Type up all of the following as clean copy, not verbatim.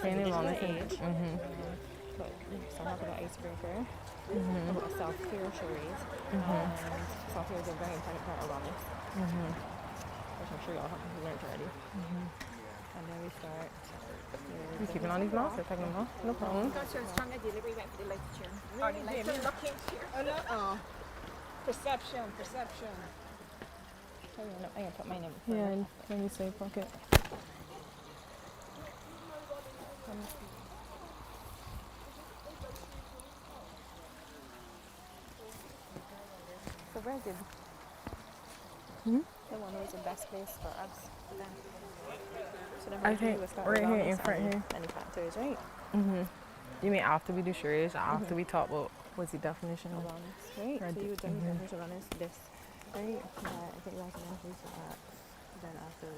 Training wellness and But so I'm having an icebreaker. I've got a self-care series. And self-care is a very important part of wellness. Which I'm sure y'all have learned already. And then we start. You keeping on these masks or taking them off? No problem. Because you're strong at delivery, went for the light chair. Really? Like you're looking here. Oh, Perception. I can put mine in. Yeah, let me say pocket. So where's it? The one was the best place for us. Then. So then I think right here in front here. Any factors, right? You mean after we do charades, after we talk about what's the definition of Wellness, right? Right. So you would do definition of wellness, this, right? Yeah, I think that's an increase of that. Then after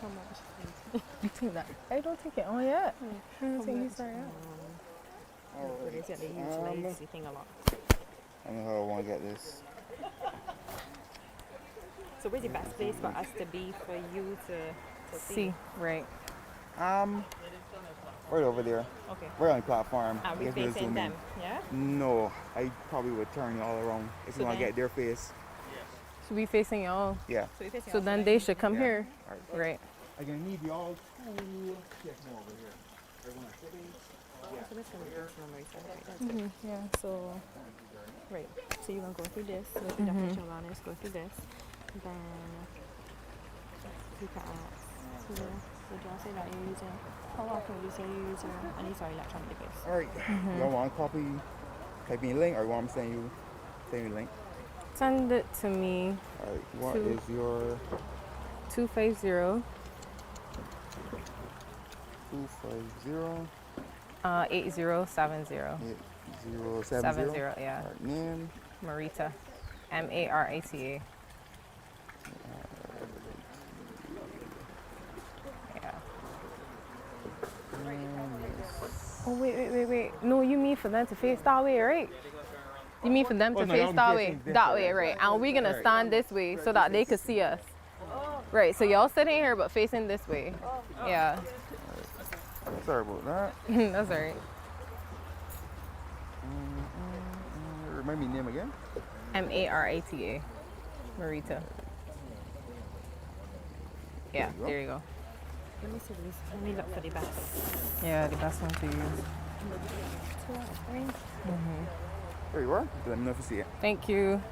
how much? You take that? I don't take it on yet. I don't think you start yet. What is it? They use lazy thing a lot. I don't know how I want to get this. So where's the best place for us to be for you to See, right. Right over there. Okay. Right on the platform. Are we If you facing zoom in. them? Yeah? No, I probably would turn you all around if So you want to then- get their face. Should we facing y'all? Yeah. So we facing So us then today? they should come Yeah. here. Alright. Right. I'm gonna need y'all to check more over here. Everyone sitting. So that's going to be personal memory side, right? That's good. Yeah. So, right. So you're going to go through this, go through definition of wellness, go through this. Then you can ask. So would y'all say that you're using, how often would you say you're using any sort of electronic device? Alright. Y'all want to copy, type in a link, or you want me to send you a link? Send it to me. Alright. What To- is your 250 250 8070. 8070? Yeah. Alright, name. Marita. Marita. Yeah. Oh, wait. No, you mean for them to face that way, right? You mean for them to Oh, no, face I'm that facing way? this That way. way, right. And we're going to Right. stand this way so that they could see us. Right, so y'all sitting here but facing this way. Yeah. Sorry about that. That's all right. Remind me name again. Marita. Marita. Yeah, you go. there you go. Let me see these. Let me look for the best. Yeah, the best one to use. 2 out of 3. There you are. Let me know if you see it. Thank you.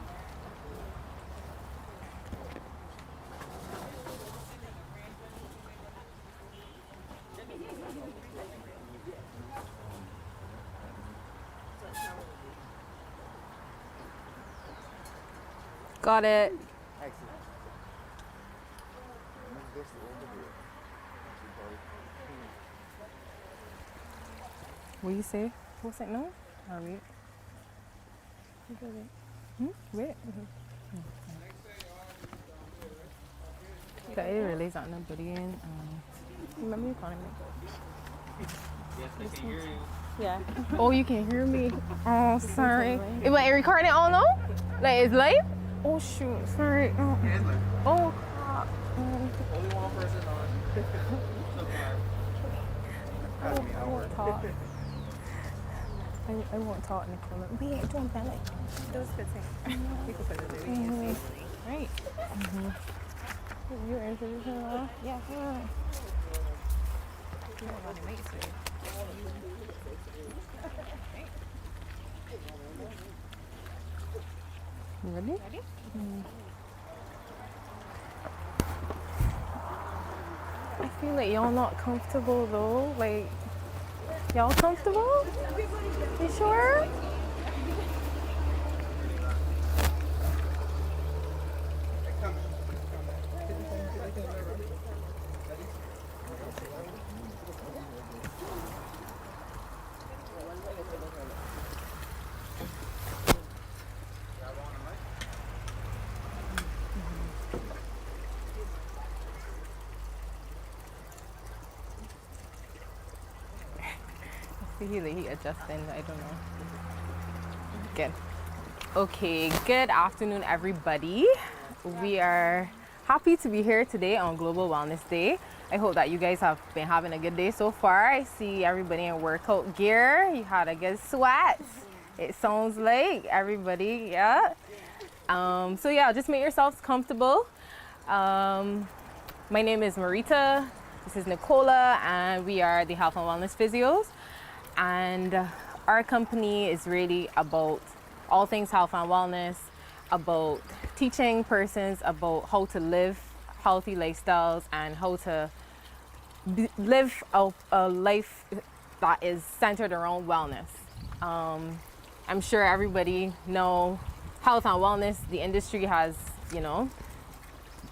Got it. Excellent. Move this over here. What do you say? What's it? No? Or wait. Wait. Okay, it really isn't nobody in. Remember you calling me? Yeah. Oh, you can hear me. Oh, sorry. It was recording all no? Like it's live? Oh shoot, sorry. Oh crap. Only one person on. I won't talk. I won't talk in the corner. Wait, don't panic. That was a good thing. We could put it there. We can see. Right. You're introducing her? Yeah. Yeah. You don't want to make it. You ready? Ready? I feel like y'all not comfortable though. Like, y'all comfortable? You sure? He adjusting, I don't know. Good. Okay, good afternoon, everybody. We are happy to be here today on Global Wellness Day. I hope that you guys have been having a good day so far. I see everybody in workout gear. You had a good sweat. It sounds like everybody, yeah. So yeah, just make yourselves comfortable. My name is Marita. This is Nicola, and we are the Health and Wellness Physios. And our company is really about all things health and wellness, about teaching persons about how to live healthy lifestyles and how to live a life that is centered around wellness. I'm sure everybody know health and wellness, the industry has,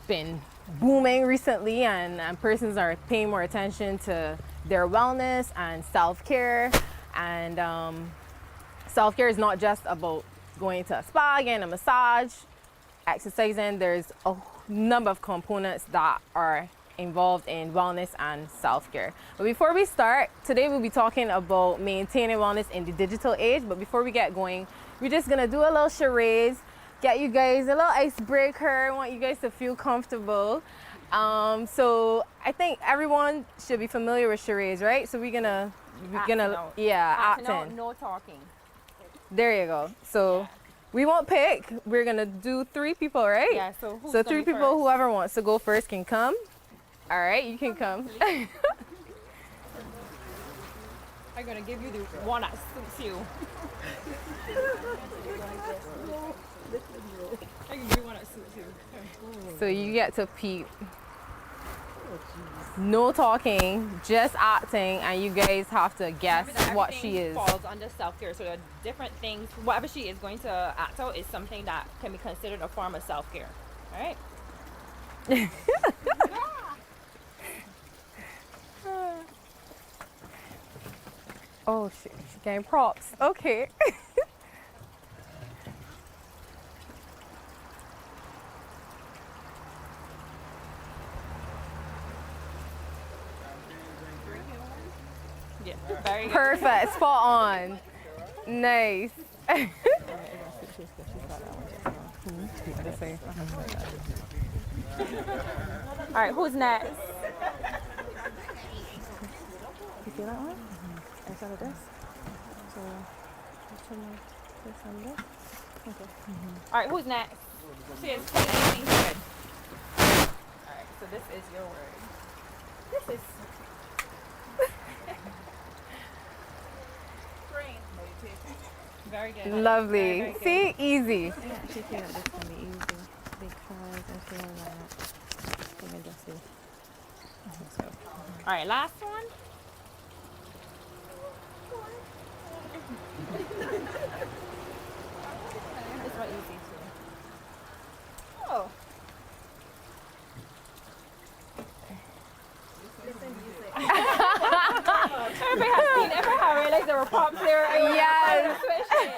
been booming recently, and persons are paying more attention to their wellness and self-care. And self-care is not just about going to a spa, getting a massage, exercising. There's a number of components that are involved in wellness and self-care. But before we start, today we'll be talking about maintaining wellness in the digital age. But before we get going, we're just gonna do a little charades, get you guys a little icebreaker. I want you guys to feel comfortable. So I think everyone should be familiar with charades, right? So we're gonna Acting out, no talking. There you go. So we won't pick. We're gonna do 3 people, right? Yeah, so who's So going 3 people, first? whoever wants to go first can come. All right, you can come. I'm gonna give you the one that suits you. I can give you one that suits you. So you get to peep. No talking, just acting, and you guys have to guess Remember that what she everything is. falls under self-care, so there are different things. Whatever she is going to act out is something that can be considered a form of self-care. All right? Oh, she's getting props. Okay. Yeah. Very good. Perfect. Spot on. Nice. All right, who's next? You feel that one? I started this. So, just turn this on this. Okay. All right, who's next? She is anything good. All right, so this is your word. This is Brain meditation. very good. Lovely. Very, very See, easy. I actually feel like this can be easy because I feel that I can just do. So, all right, last one. This one easy too. Oh. Everybody has seen everybody realized there were props there. Yes. Switch it.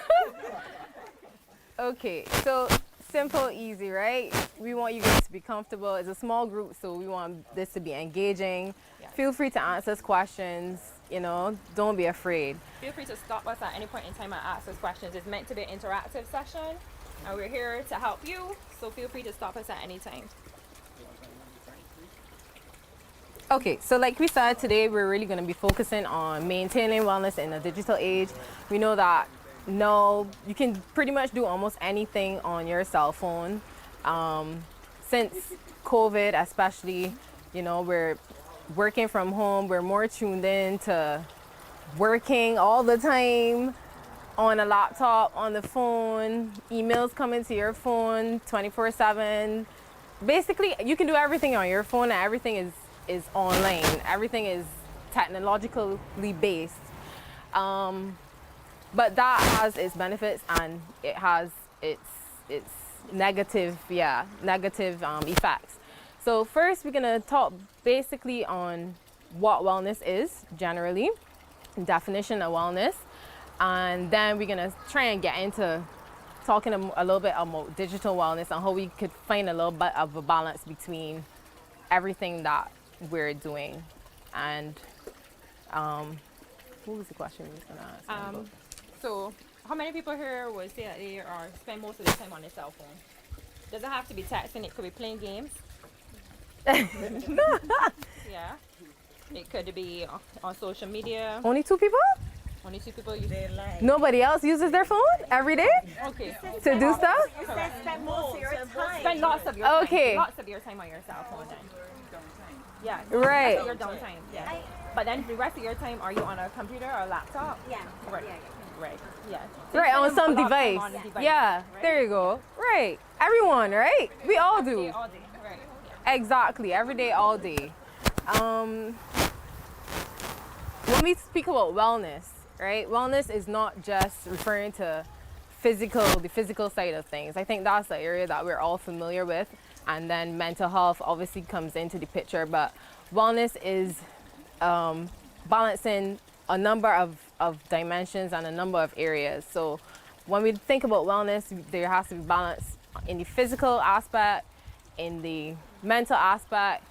Okay, so simple, easy, right? We want you guys to be comfortable. It's a small group, so we want this to be engaging. Yeah. Feel free to answer us questions, don't be afraid. Feel free to stop us at any point in time and ask us questions. It's meant to be an interactive session, and we're here to help you. So feel free to stop us at any time. Okay, so like we said, today we're really going to be focusing on maintaining wellness in the digital age. We know that now you can pretty much do almost anything on your cell phone. Since COVID especially, we're working from home, we're more tuned in to working all the time on a laptop, on the phone, emails coming to your phone 24/7. Basically, you can do everything on your phone, and everything is online. Everything is technologically based. But that has its benefits and it has its negative effects. So first we're gonna talk basically on what wellness is generally, definition of wellness, and then we're gonna try and get into talking a little bit about digital wellness and how we could find a little bit of a balance between everything that we're doing. And what was the question we was gonna ask? So how many people here would say that they are spend most of their time on their cell phone? Doesn't have to be texting, it could be playing games. Yeah. It could be on social media. Only 2 people? Only 2 people use it. Nobody else uses their phone every day Okay. to do stuff? You said spend most of your time. Spend lots of your Okay. time. Lots of your time on your cell phone then. Yeah. Right. That's your downtime. Yeah. But then the rest of your time, are you on a computer or a laptop? Yeah. Right. Yeah. Right. Yeah. Right, on spend some a lot of time device. on the device, Yeah, right? there you go. Right. Everyone, right? We all Day, do. all day. Right. Exactly. Every day, all day. When we speak about wellness, right? Wellness is not just referring to the physical side of things. I think that's the area that we're all familiar with. And then mental health obviously comes into the picture. But wellness is balancing a number of dimensions and a number of areas. So when we think about wellness, there has to be balance in the physical aspect, in the mental aspect,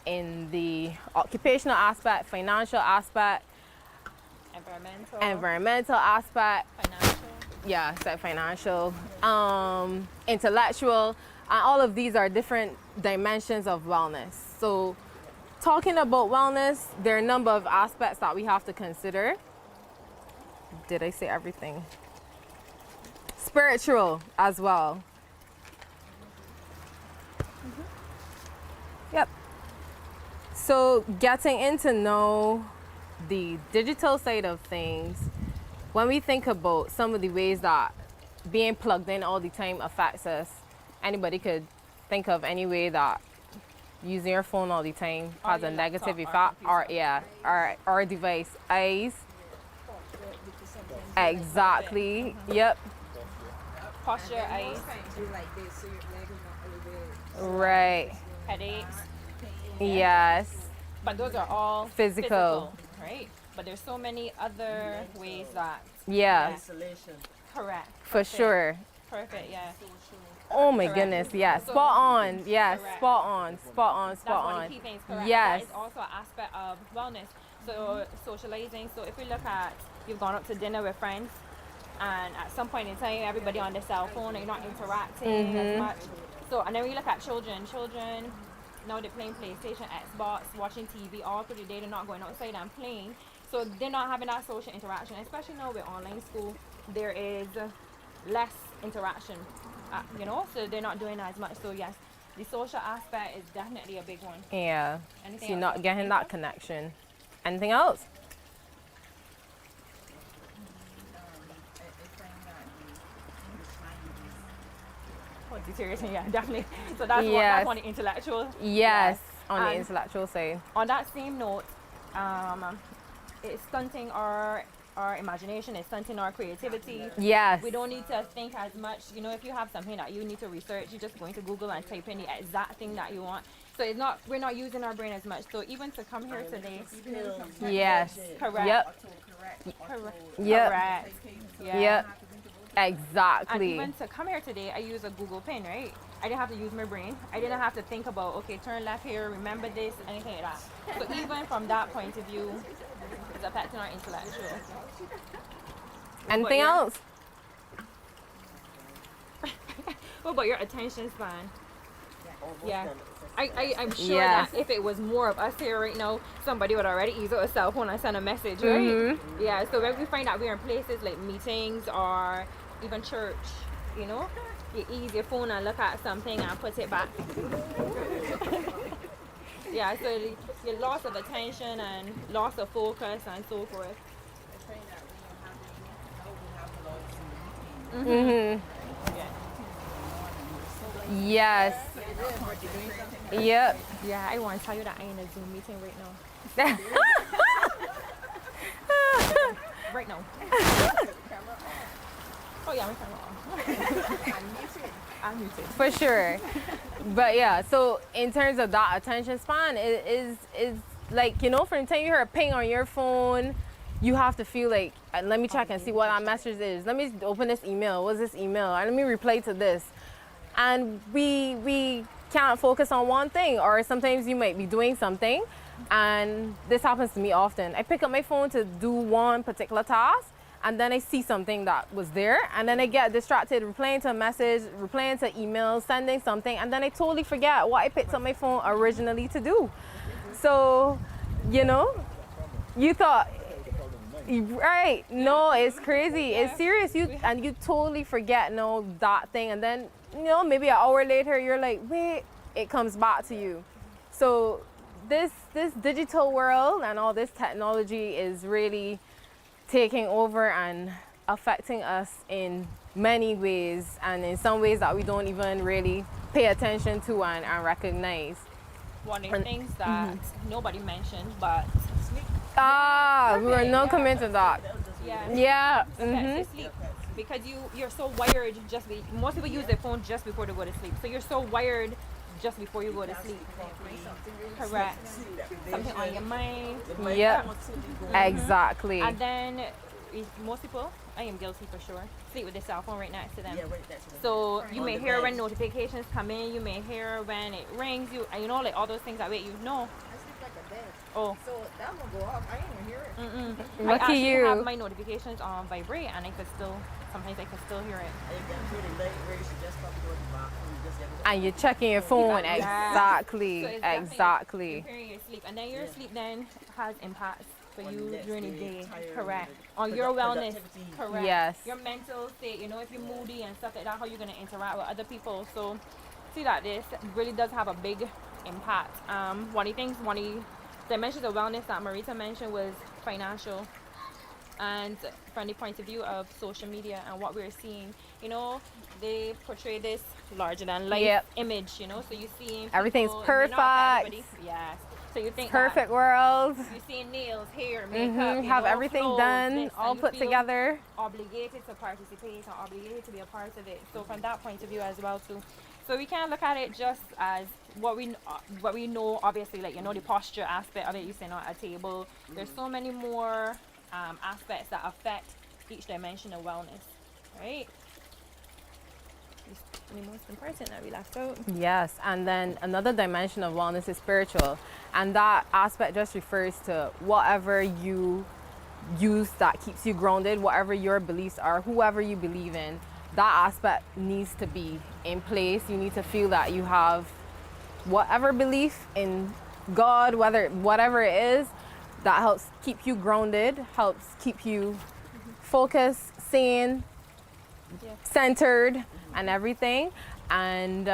in the occupational aspect, financial aspect, environmental aspect, financial, intellectual, and all of these are different dimensions of wellness. So talking about wellness, there are a number of aspects that we have to consider. Did I say everything? Spiritual as well. Yep. So getting in to know the digital side of things, when we think about some of the ways that being plugged in all the time affects us, anybody could think of any way that using your phone all the time has a negative effect, our device, eyes. Exactly. Yep. Posture, eyes, Right. headaches. Yes. But those are all Physical. right? But there's so many other ways that. Yeah. Correct. For Perfect. sure. Perfect. Yeah. Oh my Correct. goodness. Yes. So- Spot on. Yes. Correct. Spot on. Spot on. That's Spot one of on. the key things. Correct. Yes. That is also an aspect of wellness. So socializing. So if we look at, you've gone out to dinner with friends, and at some point in time, everybody on their cell phone, and you're not interacting as much. So, and then we look at children. Children, now they're playing PlayStation, Xbox, watching TV all through the day. They're not going outside and playing. So they're not having that social interaction, especially now with online school. There is less interaction, so they're not doing as much. So yes, the social aspect is definitely a big one. Yeah. Anything So you're else not you getting think that of? connection. Anything else? Oh, deterioration, yeah, definitely. So that's Yes. that's on the intellectual. Yes. On the And intellectual side. on that same note, it's stunting our imagination, it's stunting our creativity. Yes. We don't need to think as much. If you have something that you need to research, you're just going to Google and type in the exact thing that you want. So we're not using our brain as much. So even to come here today, Yes. correct. Yep. Correct. Yep. Correct. Yeah. Yep. And Exactly. even to come here today, I use a Google Pen, right? I didn't have to use my brain. I didn't have to think about, okay, turn left here, remember this, anything like that. So even from that point of view, it's affecting our intellectual. Anything yeah. else? What about your attention span? Yeah. I'm sure Yes. that if it was more of us here right now, somebody would already use a cell phone and send a message, right? Yeah, so when we find that we're in places like meetings or even church, you ease your phone and look at something and put it back. Yeah, so the loss of attention and loss of focus and so forth. Yes. Yep. Yeah, I want to tell you that I'm in a Zoom meeting right now. Right now. Oh yeah, my camera on. I'm muted. For sure. But yeah, so in terms of that attention span, it is like, from the time you hear a ping on your phone, you have to feel like, let me check and see what that message is. Let me open this email. What's this email? Let me reply to this. And we can't focus on one thing, or sometimes you might be doing something, and this happens to me often. I pick up my phone to do one particular task, and then I see something that was there, and then I get distracted replying to a message, replying to emails, sending something, and then I totally forget what I picked up my phone originally to do. So, you know, you thought, right? No, it's crazy. It's serious. And you totally forget that thing, and then maybe an hour later you're like, wait, it comes back to you. So this digital world and all this technology is really taking over and affecting us in many ways, and in some ways that we don't even really pay attention to and recognize. One of the things that nobody mentioned, but we were not coming to that. Yeah. To sleep. Because you're so wired most people use their phone just before they go to sleep. So you're so wired just before you go to sleep. Correct. Something on your mind. Yep. Exactly. And then most people, I am guilty for sure, sleep with their cell phone right next to them. So you may hear when notifications come in, you may hear when it rings, like all those things that wait you know. I sleep like a bed. Oh. So that one go off. I ain't even hear it. Lucky I actually you. have my notifications on vibrate, and sometimes I can still hear it. And you're checking your phone. Exactly. So it's exactly. Impairing your sleep, and then your sleep then has impacts for you during the day. Correct. On your wellness. Correct. Yes. Your mental state. If you're moody and stuff like that, how you're gonna interact with other people. So see that this really does have a big impact. One of the dimensions of wellness that Marita mentioned was financial, and from the point of view of social media and what we're seeing, they portray this larger than life image, so you see everything's perfect. Yes. So you think perfect world. You see nails, hair, makeup, have everything clothes, done, all put together. Obligated to participate and obligated to be a part of it. So from that point of view as well too. So we can't look at it just as what we know. Obviously, the posture aspect of it. You sitting at a table. There's so many more aspects that affect each dimension of wellness, right? The most important that we left out. Yes, and then another dimension of wellness is spiritual, and that aspect just refers to whatever you use that keeps you grounded, whatever your beliefs are, whoever you believe in. That aspect needs to be in place. You need to feel that you have whatever belief in God, whatever it is, that helps keep you grounded, helps keep you focused, sane, centered, and everything. And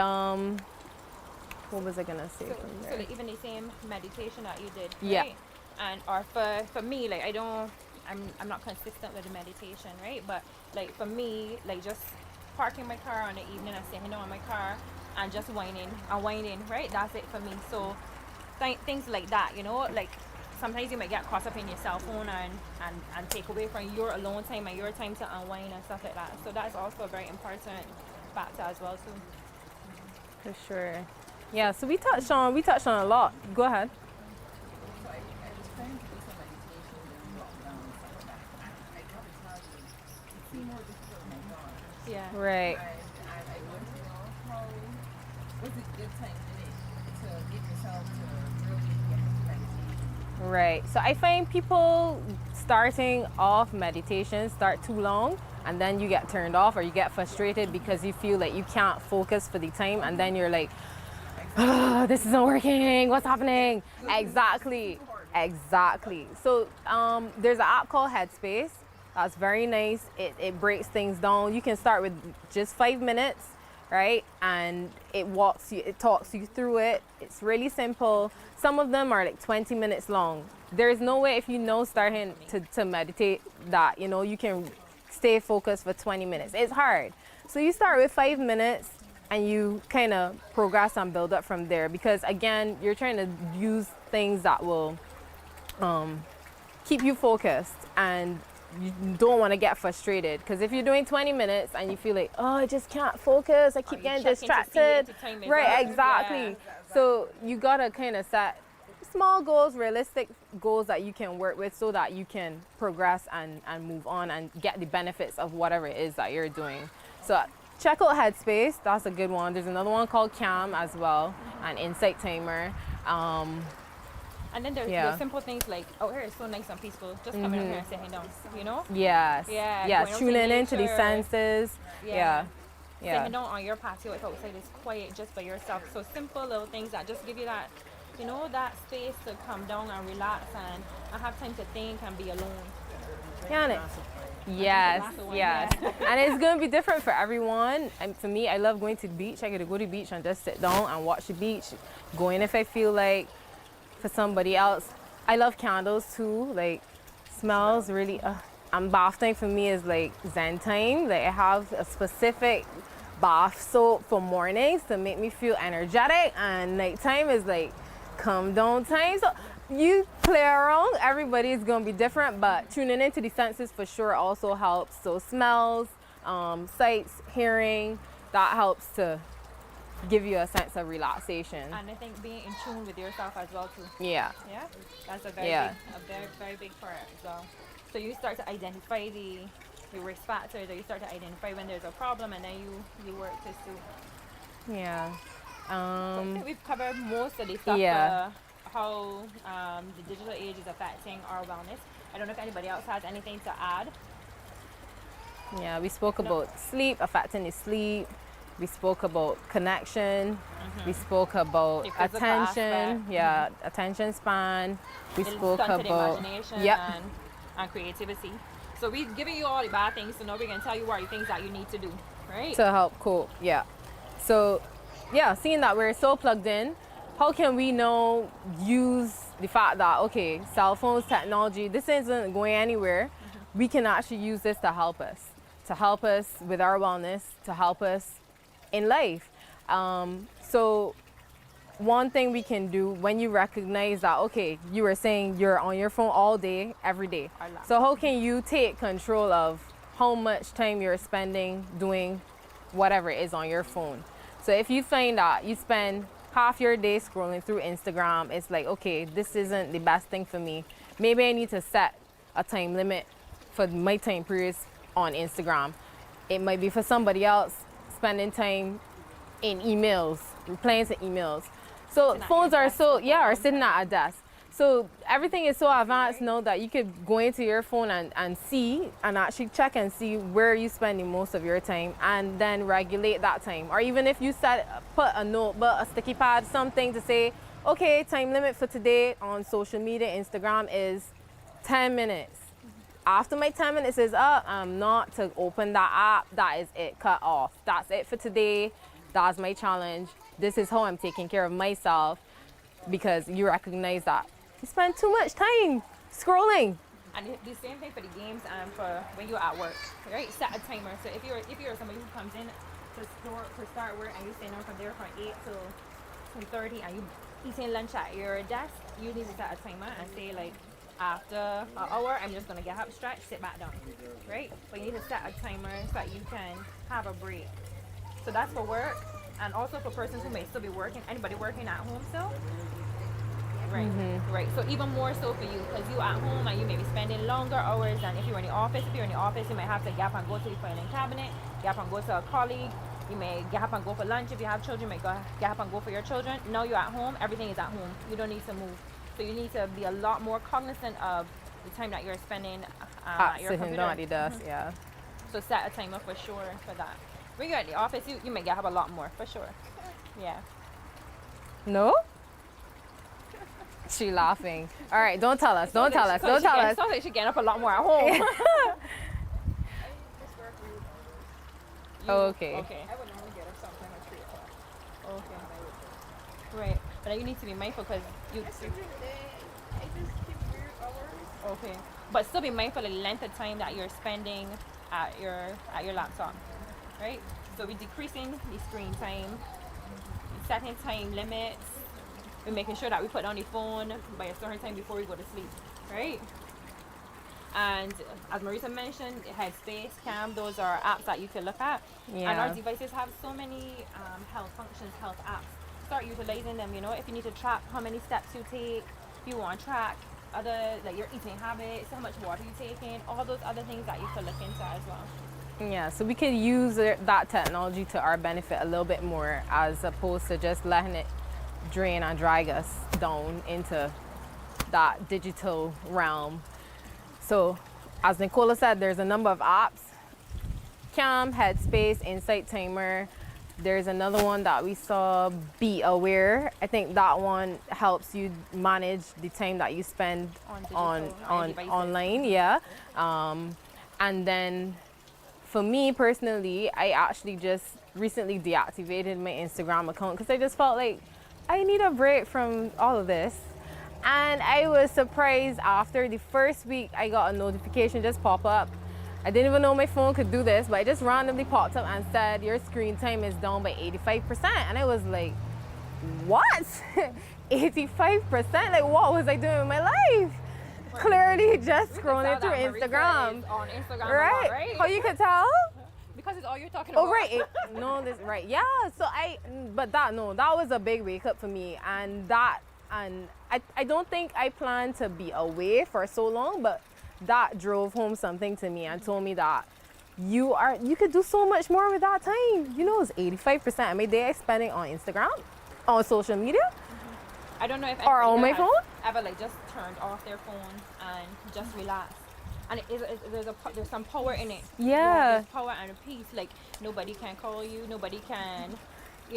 what was I gonna say from there? So even the same meditation that you did, yeah, right? And or for me, I'm not consistent with the meditation, right? But for me, just parking my car on the evening and sitting down in my car and just unwinding, right? That's it for me. So things like that, sometimes you might get caught up in your cell phone and take away from your alone time and your time to unwind and stuff like that. So that's also a very important factor as well too. For sure. Yeah, so we touched on a lot. Go ahead. Yeah. Right. Right. So I find people starting off meditation start too long, and then you get turned off or you get frustrated because you feel like you can't focus for the time, and then you're like, oh, this isn't working. What's happening? Exactly. So there's an app called Headspace. That's very nice. It breaks things down. You can start with just 5 minutes, right? And it talks you through it. It's really simple. Some of them are like 20 minutes long. There's no way if starting to meditate that, you can stay focused for 20 minutes. It's hard. So you start with 5 minutes and you kind of progress and build up from there, because again, you're trying to use things that will keep you focused, and you don't want to get frustrated, because if you're doing 20 minutes and you feel like, oh, I just can't focus, I keep getting distracted, right? Exactly. So you gotta kind of set small goals, realistic goals that you can work with, so that you can progress and move on and get the benefits of whatever it is that you're doing. So check out Headspace. That's a good one. There's another one called Calm as well, an insight timer. And then there's simple things like, oh, here is so nice and peaceful. Just coming out here and sitting down, you know? Yes. Yeah. Yes. Tuning into the senses. Yeah. Sitting down on your patio if outside is quiet just by yourself. So simple little things that just give you that, you know, that space to come down and relax and have time to think and be alone. Yeah. Yes. Yes. And it's going to be different for everyone. And for me, I love going to the beach. I get to go to the beach and just sit down and watch the beach. Go in if I feel like. For somebody else, I love candles too. Like, smells really. And bath time for me is like Zen time. Like, I have a specific bath soap for mornings to make me feel energetic, and nighttime is like calm down time. So you play around. Everybody is gonna be different, but tuning into the senses for sure also helps. So smells, sights, hearing, that helps to give you a sense of relaxation. And I think being in tune with yourself as well too. Yeah. Yeah. That's a very big part as well. So you start to identify the risk factors, or you start to identify when there's a problem, and then you work to see. Yeah. So I think we've covered most of the stuff. Yeah. How the digital age is affecting our wellness. I don't know if anybody else has anything to add. Yeah, we spoke about sleep, affecting the sleep. We spoke about connection. We spoke about attention. Yeah, attention span. We spoke about imagination and creativity. So we've given you all the bad things, so now we're going to tell you what are the things that you need to do, right? To help cope, yeah. So, yeah, seeing that we're so plugged in, how can we now use the fact that, okay, cell phones, technology, this isn't going anywhere. We can actually use this to help us with our wellness, to help us in life. So one thing we can do when you recognize that, okay, you were saying you're on your phone all day, every day. So how can you take control of how much time you're spending doing whatever it is on your phone? So if you find that you spend half your day scrolling through Instagram, it's like, okay, this isn't the best thing for me. Maybe I need to set a time limit for my time periods on Instagram. It might be for somebody else spending time in emails, replying to emails. So phones are or sitting at a desk. So everything is so advanced now that you could go into your phone and see and actually check and see where you're spending most of your time, and then regulate that time. Or even if you put a notebook, a sticky pad, something to say, okay, time limit for today on social media, Instagram is 10 minutes. After my 10 minutes is up, I'm not to open that app. That is it, cut off. That's it for today. That's my challenge. This is how I'm taking care of myself, because you recognize that you spend too much time scrolling. And the same thing for the games and for when you're at work, right? Set a timer. So if you're somebody who comes in to start work and you're staying on from there from 8 till 2:30 and you eating lunch at your desk, you need to set a timer and say like, after an hour, I'm just gonna get up, stretch, sit back down, right? But you need to set a timer so that you can have a break. So that's for work, and also for persons who may still be working. Anybody working at home still? Right, right. So even more so for you, because you at home and you may be spending longer hours than if you're in the office. If you're in the office, you might have to get up and go to the filing cabinet, get up and go to a colleague. You may get up and go for lunch. If you have children, you may get up and go for your children. Now you're at home, everything is at home. You don't need to move. So you need to be a lot more cognizant of the time that you're spending at your computer. Down at the desk, yeah. So set a timer for sure for that. When you're at the office, you may get up a lot more, for sure. Yeah. No? She laughing. All right, don't tell us. Don't tell us. Don't tell us. It sounds like she's getting up a lot more at home. Okay. Okay. I would normally get up sometime at 3 o'clock. Okay. Right. But you need to be mindful because you. I still during the day, I just keep weird hours. Okay. But still be mindful of the length of time that you're spending at your laptop, right? So we're decreasing the screen time, setting time limits, we're making sure that we put down the phone by a certain time before we go to sleep, right? And as Marisa mentioned, Headspace, Calm, those are apps that you can look at. Yeah. And our devices have so many health functions, health apps. Start utilizing them, you know, if you need to track how many steps you take, if you want to track other, like your eating habits, how much water you're taking, all those other things that you could look into as well. Yeah, so we could use that technology to our benefit a little bit more, as opposed to just letting it drain and drag us down into that digital realm. So as Nicola said, there's a number of apps: Calm, Headspace, Insight Timer. There's another one that we saw, Be Aware. I think that one helps you manage the time that you spend on online. Yeah. And then for me personally, I actually just recently deactivated my Instagram account because I just felt like I need a break from all of this. And I was surprised after the first week I got a notification just pop up. I didn't even know my phone could do this, but it just randomly popped up and said your screen time is down by 85%. And I was like, what? 85%? Like, what was I doing with my life? Clearly just scrolling through Instagram. On Instagram, Right? How you could tell? Because it's all you're talking about. Oh, right. Right. Yeah. So that was a big wake up for me. And I don't think I planned to be away for so long, but that drove home something to me and told me that you could do so much more with that time. You know, it's 85% of my day I spending on Instagram, on social media. I don't know if or on my phone ever like just turned off their phone and just relaxed. And there's some power in it. Yeah. There's power and peace. Like nobody can call you, nobody can,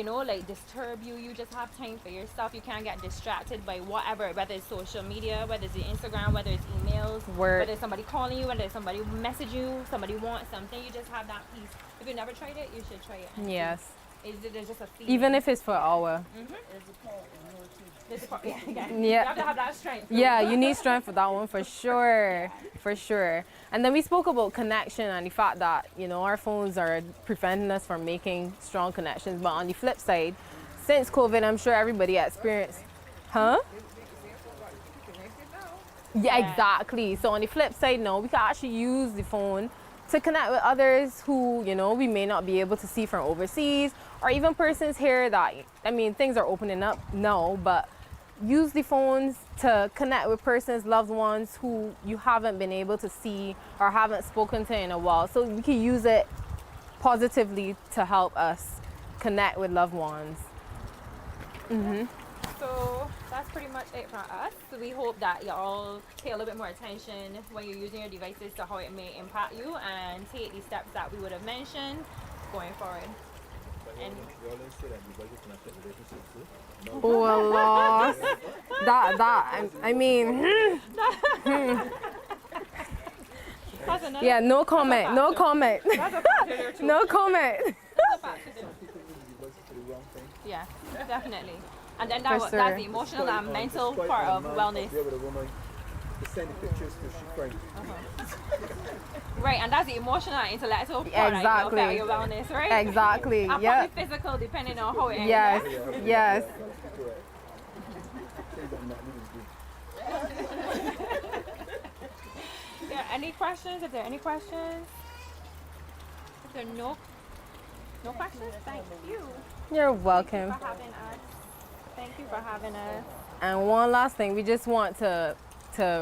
like disturb you. You just have time for yourself. You can't get distracted by whatever, whether it's social media, whether it's Instagram, whether it's emails, whether it's somebody calling you, whether it's somebody message you, somebody wants something. You just have that peace. If you've never tried it, you should try it. Yes. There's just a feeling. Even if it's for an hour. Yeah. You have to have that strength. Yeah, you need strength for that one for sure. For sure. And then we spoke about connection and the fact that, our phones are preventing us from making strong connections. But on the flip side, since COVID, I'm sure everybody experienced. Huh? Yeah, exactly. So on the flip side, no, we can actually use the phone to connect with others who, we may not be able to see from overseas, or even persons here that, things are opening up now, but use the phones to connect with persons, loved ones who you haven't been able to see or haven't spoken to in a while. So we can use it positively to help us connect with loved ones. Mm-hmm. So that's pretty much it for us. So we hope that y'all pay a little bit more attention when you're using your devices to how it may impact you and take the steps that we would have mentioned going forward. And oh, a loss. Yeah, no comment. No comment. No comment. Yeah, definitely. And then that's the emotional and mental part of wellness. Send the pictures to she crying. Right, and that's the emotional and intellectual part of your wellness, right? Exactly. And yeah. probably physical, depending on how it ends. Yes. Yes. Yeah. Any questions? If there are any questions? If there are no questions, thank you. You're welcome. Thank you for having us. And one last thing, we just want to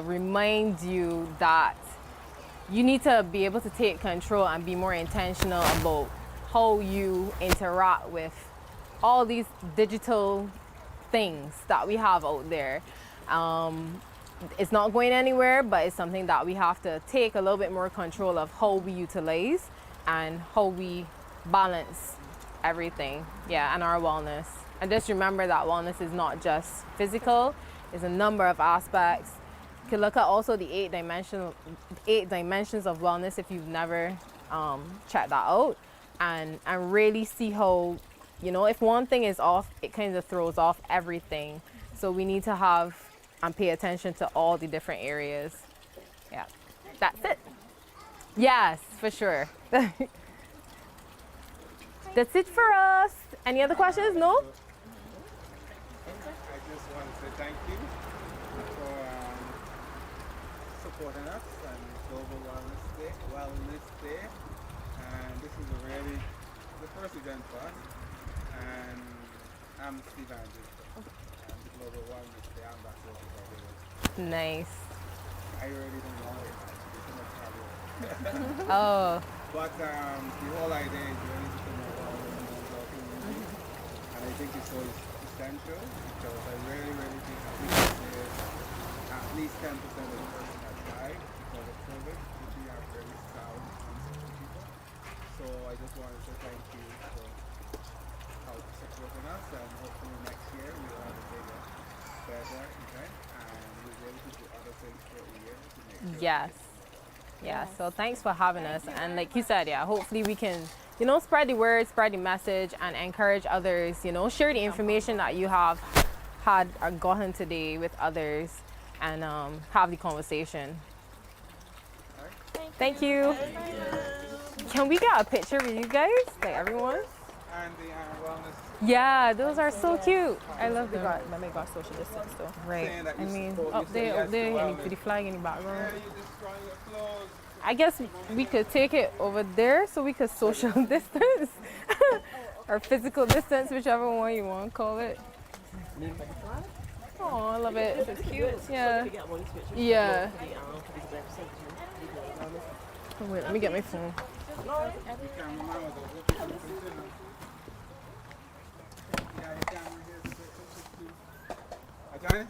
remind you that you need to be able to take control and be more intentional about how you interact with all these digital things that we have out there. It's not going anywhere, but it's something that we have to take a little bit more control of how we utilize and how we balance everything, and our wellness. And just remember that wellness is not just physical, it's a number of aspects. You can look at also the 8 dimensions of wellness if you've never checked that out, and really see how, if one thing is off, it kind of throws off everything. So we need to have and pay attention to all the different areas. Yeah, that's it. Yes, for sure. That's it for us. Any other questions? No? I just want to say thank you for supporting us on Global Wellness Day. And this is the first event for us. And I'm Steve Andrews. I'm the Global Wellness Day ambassador for Barbados. Nice. I really didn't want it. Oh. But the whole idea is really to promote wellness and well-being. And I think it's so essential because I really think that we can say least 10% of the person that died because of COVID, which we are very proud of people. So I just want to say thank you for how supporting us, and hopefully next year we will have a bigger, better event, and we'll be able to do other things for a year to make sure. Yes. Yeah, so thanks for having us. And like you said, yeah, hopefully we can, you know, spread the word, spread the message, and encourage others, you know, share the information that you have had or gotten today with others, and have the conversation. Thank you. Can we get a picture with you guys, like everyone? And the wellness Yeah, those are so cute. I love They them. got, remember, they got social distance though. Right. saying that I you mean, support- up you say there, yes up to there, and wellness. with the flag in the background. Yeah, you just trying your clothes. I guess we could take it over there so we could social distance or physical distance, whichever one you want to call it. Oh, I love it. It's cute. Yeah. Yeah. Oh, wait, let me get my phone. The cameraman was over there. Yeah, the camera here.